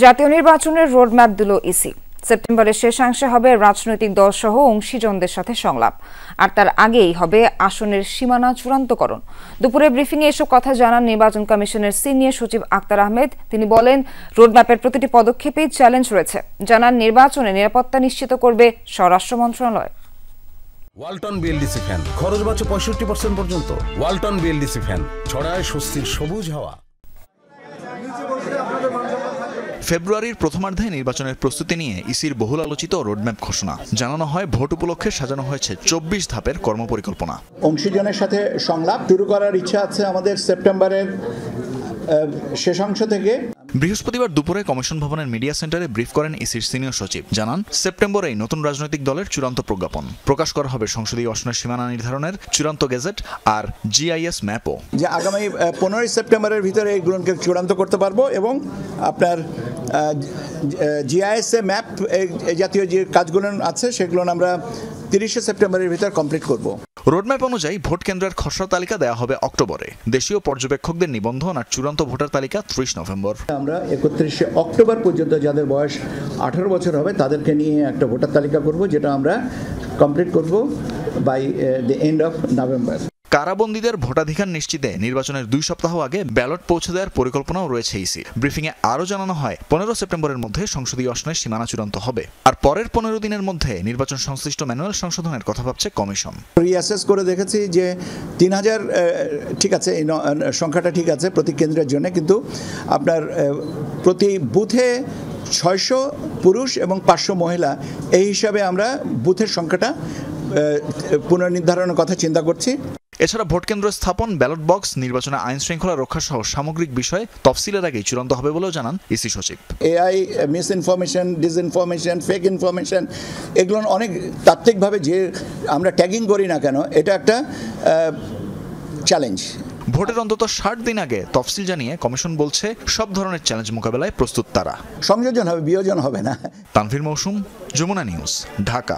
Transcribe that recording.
জাতীয় নির্বাচনের রোডম্যাপ দিল ইসি। সেপ্টেম্বরের শেষাংশে হবে রাজনৈতিক দলসহ অংশীজনদের সাথে সংলাপ, আর তার আগেই হবে আসনের সীমানা চূড়ান্তকরণ। দুপুরে ব্রিফিংয়ে এসব কথা জানান নির্বাচন কমিশনের সিনিয়র সচিব আক্তার আহমেদ। তিনি বলেন, রোডম্যাপের প্রতিটি পদক্ষেপেই চ্যালেঞ্জ রয়েছে। জানান, নির্বাচনে নিরাপত্তা নিশ্চিত করবে স্বরাষ্ট্র মন্ত্রণালয়। ওয়ালটন বিএলডিসি ফ্যান খরচ বাঁচে 65% পর্যন্ত। ওয়ালটন বিএলডিসি ফ্যান ছড়ায় স্বস্তির সবুজ হাওয়া। ফেব্রুয়ারির প্রথমার্ধে নির্বাচনের প্রস্তুতি নিয়ে ইসির বহুল আলোচিত রোডম্যাপ ঘোষণা জানানো হয়। ভোট উপলক্ষে সাজানো হয়েছে 24 ধাপের কর্মপরিকল্পনা। অংশীজনের সাথে সংলাপ শুরু করার ইচ্ছা আছে আমাদের সেপ্টেম্বরের শেষাংশ থেকে। বৃহস্পতিবার দুপুরে কমিশন ভবনের মিডিয়া সেন্টারে ব্রিফ করেন ইসির সিনিয়র সচিব। জানান, সেপ্টেম্বরেই নতুন রাজনৈতিক দলের চূড়ান্ত প্রজ্ঞাপন প্রকাশ করা হবে। সংসদীয় আসনের সীমানা নির্ধারণের চূড়ান্ত গেজেট আর জিআইএস ম্যাপও। যে আগামী 15 সেপ্টেম্বরের ভিতরে এইগুলোকে চূড়ান্ত করতে পারবো এবং আপনার জিআইএস ম্যাপ এই জাতীয় যে কাজগুলো আছে সেগুলো আমরা 30 সেপ্টেম্বরের ভিতর কমপ্লিট করব। রোডম্যাপ অনুযায়ী ভোট কেন্দ্রের খসড়া তালিকা দেওয়া হবে অক্টোবরে। দেশীয় পর্যবেক্ষকদের নিবন্ধন আর চূড়ান্ত ভোটার তালিকা 30 নভেম্বর। আমরা 31 অক্টোবর পর্যন্ত যাদের বয়স 18 বছর হবে তাদেরকে নিয়ে একটা ভোটার তালিকা করব, যেটা আমরা কমপ্লিট করব by the end of November. কারাবন্দীদের ভোটাধিকার নিশ্চিতে নির্বাচনের 2 সপ্তাহ আগে ব্যালট পৌঁছে দেওয়ার পরিকল্পনাও রয়েছে ইসি। ব্রিফিংয়ে আরও জানানো হয়, 15 সেপ্টেম্বরের মধ্যে সংসদীয় আসনের সীমানা চূড়ান্ত হবে, আর পরের 15 দিনের মধ্যে নির্বাচন সংশ্লিষ্ট ম্যানুয়াল সংশোধনের কথা ভাবছে কমিশন। রিঅ্যাসেস করে দেখেছি যে 3000 ঠিক আছে, এই সংখ্যাটা ঠিক আছে প্রতি কেন্দ্রের জন্য, কিন্তু আপনার প্রতি বুথে 600 পুরুষ এবং 500 মহিলা, এই হিসাবে আমরা বুথের সংখ্যাটা পুনর্নির্ধারণের কথা চিন্তা করছি। এছাড়া ভোট কেন্দ্র স্থাপন, ব্যালট বক্স, নির্বাচনে আইন শৃঙ্খলা রক্ষা সহ সামগ্রিক বিষয়ে তফসিলের আগেই চূড়ান্ত হবে বলেও জানান ইসি সচিব। AI, miss information, disinformation, fake information, এগুলো অনেক তাত্ত্বিকভাবে যে আমরা ট্যাগিং করি না কেন, এটা একটা চ্যালেঞ্জ। ভোটের অন্তত 60 দিন আগে তফসিল জানিয়ে কমিশন বলছে, সব ধরনের চ্যালেঞ্জ মোকাবেলায় প্রস্তুত তারা। সংযোজন হবে, বিয়োজন হবে না। তানভীর মৌসুম, যমুনা নিউজ, ঢাকা।